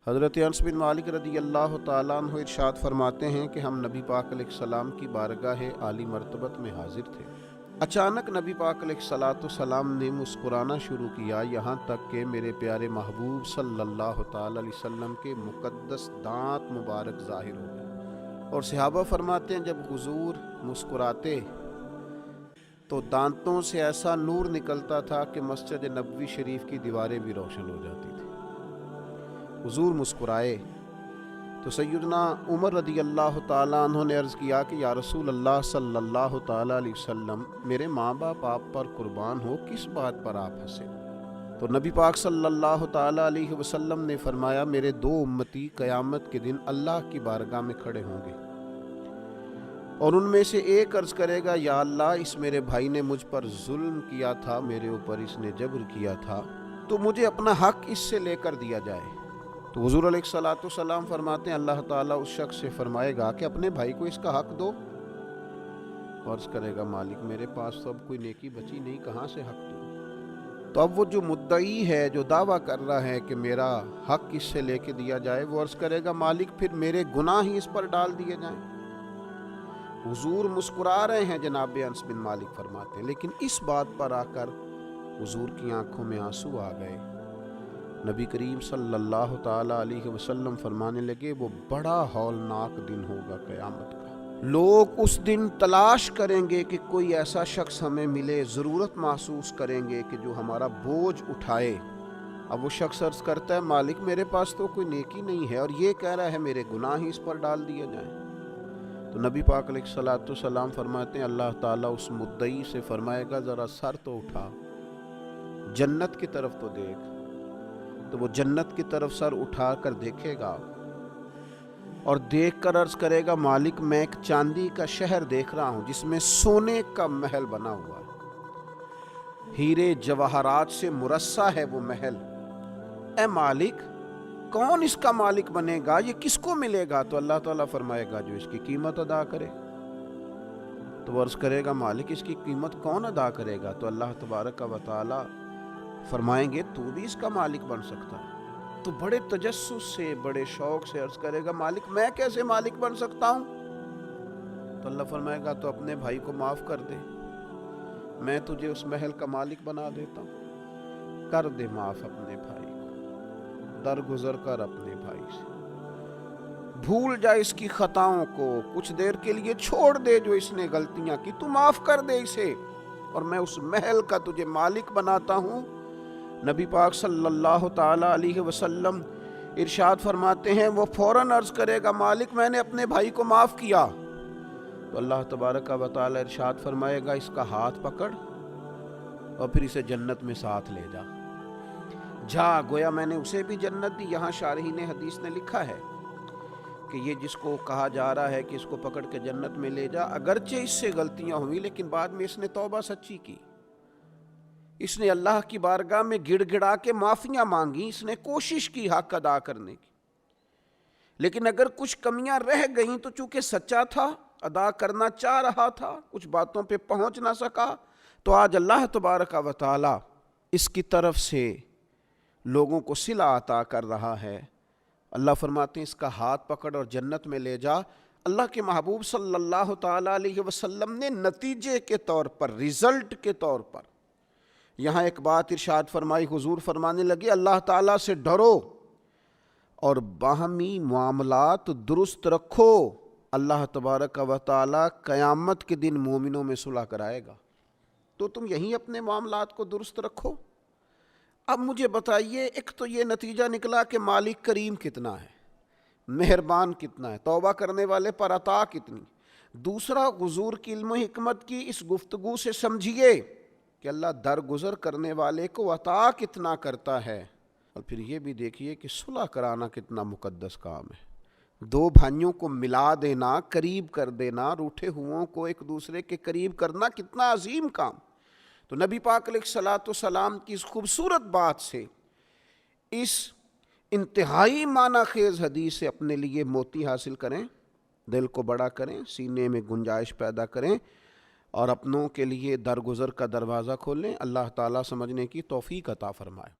حضرت انس بن مالک رضی اللہ تعالیٰ عنہ ارشاد فرماتے ہیں کہ ہم نبی پاک علیہ السلام کی بارگاہ عالی مرتبت میں حاضر تھے۔ اچانک نبی پاک علیہ السلام نے مسکرانا شروع کیا، یہاں تک کہ میرے پیارے محبوب صلی اللہ تعالیٰ علیہ وسلم کے مقدس دانت مبارک ظاہر ہو گئے۔ اور صحابہ فرماتے ہیں جب حضور مسکراتے تو دانتوں سے ایسا نور نکلتا تھا کہ مسجد نبوی شریف کی دیواریں بھی روشن ہو جاتی تھی۔ حضور مسکرائے تو سیدنا عمر رضی اللہ تعالیٰ عنہ نے عرض کیا کہ یا رسول اللہ صلی اللہ تعالیٰ علیہ وسلم، میرے ماں باپ آپ پر قربان ہو، کس بات پر آپ ہنسے؟ تو نبی پاک صلی اللہ تعالیٰ علیہ وسلم نے فرمایا، میرے دو امتی قیامت کے دن اللہ کی بارگاہ میں کھڑے ہوں گے اور ان میں سے ایک عرض کرے گا، یا اللہ، اس میرے بھائی نے مجھ پر ظلم کیا تھا، میرے اوپر اس نے جبر کیا تھا، تو مجھے اپنا حق اس سے لے کر دیا جائے۔ تو حضور علیہ السلام فرماتے ہیں اللہ تعالیٰ اس شخص سے فرمائے گا کہ اپنے بھائی کو اس کا حق دو۔ عرض کرے گا، مالک میرے پاس تو اب کوئی نیکی بچی نہیں، کہاں سے حق دوں؟ تو اب وہ جو مدعی ہے، جو دعویٰ کر رہا ہے کہ میرا حق اس سے لے کے دیا جائے، وہ عرض کرے گا، مالک پھر میرے گناہ ہی اس پر ڈال دیے جائیں۔ حضور مسکرا رہے ہیں، جناب انس بن مالک فرماتے ہیں، لیکن اس بات پر آ کر حضور کی آنکھوں میں آنسو آ گئے۔ نبی کریم صلی اللہ تعالیٰ علیہ وسلم فرمانے لگے، وہ بڑا ہولناک دن ہوگا قیامت کا۔ لوگ اس دن تلاش کریں گے کہ کوئی ایسا شخص ہمیں ملے، ضرورت محسوس کریں گے کہ جو ہمارا بوجھ اٹھائے۔ اب وہ شخص عرض کرتا ہے، مالک میرے پاس تو کوئی نیکی نہیں ہے، اور یہ کہہ رہا ہے میرے گناہ ہی اس پر ڈال دیے جائیں۔ تو نبی پاک علیہ السلام فرماتے ہیں اللہ تعالیٰ اس مدعی سے فرمائے گا، ذرا سر تو اٹھا، جنت کی طرف تو دیکھ۔ تو وہ جنت کی طرف سر اٹھا کر دیکھے گا اور دیکھ کر عرض کرے گا، مالک میں ایک چاندی کا شہر دیکھ رہا ہوں جس میں سونے کا محل بنا ہوا ہے، ہیرے جواہرات سے مرصع ہے وہ محل۔ اے مالک، کون اس کا مالک بنے گا؟ یہ کس کو ملے گا؟ تو اللہ تعالیٰ فرمائے گا، جو اس کی قیمت ادا کرے۔ تو وہ عرض کرے گا، مالک اس کی قیمت کون ادا کرے گا؟ تو اللہ تبارک و تعالیٰ فرمائیں گے، تو بھی اس کا مالک بن سکتا ہے۔ تو بڑے تجسس سے، بڑے شوق سے عرض کرے گا، مالک میں کیسے مالک بن سکتا ہوں؟ تو اللہ فرمائے گا، تو اپنے بھائی کو معاف کر دے، میں تجھے اس محل کا مالک بنا دیتا ہوں۔ کر دے معاف اپنے بھائی کو، درگزر کر اپنے بھائی سے، بھول جا اس کی خطاؤں کو، کچھ دیر کے لیے چھوڑ دے جو اس نے غلطیاں کی، تو معاف کر دے اسے، اور میں اس محل کا تجھے مالک بناتا ہوں۔ نبی پاک صلی اللہ تعالیٰ علیہ وسلم ارشاد فرماتے ہیں، وہ فوراً عرض کرے گا، مالک میں نے اپنے بھائی کو معاف کیا۔ تو اللہ تبارک و تعالیٰ ارشاد فرمائے گا، اس کا ہاتھ پکڑ اور پھر اسے جنت میں ساتھ لے جا۔ جا، گویا میں نے اسے بھی جنت دی۔ یہاں شارحین حدیث نے لکھا ہے کہ یہ جس کو کہا جا رہا ہے کہ اس کو پکڑ کے جنت میں لے جا، اگرچہ اس سے غلطیاں ہوئی لیکن بعد میں اس نے توبہ سچی کی، اس نے اللہ کی بارگاہ میں گڑ گڑا کے معافیاں مانگی، اس نے کوشش کی حق ادا کرنے کی۔ لیکن اگر کچھ کمیاں رہ گئیں تو چونکہ سچا تھا، ادا کرنا چاہ رہا تھا، کچھ باتوں پہ پہنچ نہ سکا، تو آج اللہ تبارک و تعالی اس کی طرف سے لوگوں کو صلہ عطا کر رہا ہے۔ اللہ فرماتے ہیں، اس کا ہاتھ پکڑ اور جنت میں لے جا۔ اللہ کے محبوب صلی اللہ تعالیٰ علیہ وسلم نے نتیجے کے طور پر، رزلٹ کے طور پر یہاں ایک بات ارشاد فرمائی۔ حضور فرمانے لگے، اللہ تعالیٰ سے ڈرو اور باہمی معاملات درست رکھو، اللہ تبارک و تعالیٰ قیامت کے دن مومنوں میں صلح کرائے گا۔ تو تم یہیں اپنے معاملات کو درست رکھو۔ اب مجھے بتائیے، ایک تو یہ نتیجہ نکلا کہ مالک کریم کتنا ہے، مہربان کتنا ہے، توبہ کرنے والے پر عطا کتنی۔ دوسرا، حضور کی علم و حکمت کی اس گفتگو سے سمجھیے کہ اللہ درگزر کرنے والے کو عطا کتنا کرتا ہے۔ اور پھر یہ بھی دیکھیے کہ صلح کرانا کتنا مقدس کام ہے۔ دو بھائیوں کو ملا دینا، قریب کر دینا، روٹھے ہوں کو ایک دوسرے کے قریب کرنا کتنا عظیم کام۔ تو نبی پاک علیہ السلام کی اس خوبصورت بات سے، اس انتہائی معنی خیز حدیث سے اپنے لیے موتی حاصل کریں، دل کو بڑا کریں، سینے میں گنجائش پیدا کریں اور اپنوں کے لیے درگزر کا دروازہ کھولیں۔ اللہ تعالیٰ سمجھنے کی توفیق عطا فرمائے۔